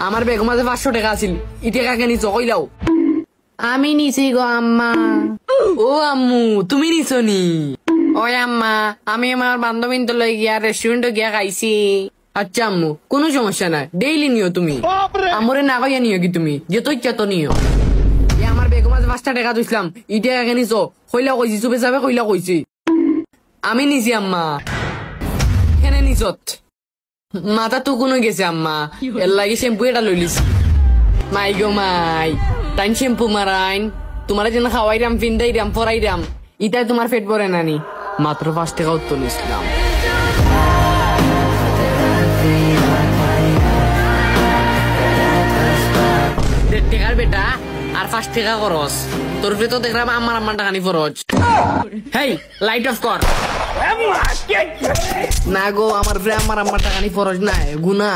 আমার বেগম মাঝে 500 টাকা আছিল, ই টাকা কে নিছো কইলাও? আমি নিছি গো আম্মা। ও আম্মু তুমি নিছো নি? ওই আম্মা আমি আমার বান্ধবীন তো লই গিয়া রেস্টুরেন্টে গিয়া খাইছি। আচ্ছা আম্মু কোনো সমস্যা নাই, ডেইলি নিও তুমি। আমরে না কইয়া নিও কি তুমি, যে তো ইচ্ছা তো নিও। আমার বেগম মাঝে 5টা টাকা দিছিলাম, ই টাকা কে নিছো কইলা কইছি, চুপে যাবে কইলা কইছি। আমি নিছি আম্মা। কেনে নিছত? মাথা তো কোনো গেছে আম্মা, এর লাগে শ্যাম্পু এটা লইলিছি। মাই গো মাই, টাইম শ্যাম্পু মারাইন তোমার যেন খাওয়াইরাম, ফিন্দাইরাম, পরাইরাম, ইটাই তোমার পেট ভরে নানি। মাত্র 5 টাকা উত্তর নিছিলাম। টাকার বেটা আর 5 টাকা খরচ, তোর তো দেখলাম আমার টাকা নি খরচ। হেই লাইট অফ কর। না গো আমার টাকা নি খরচ নাই গুনা।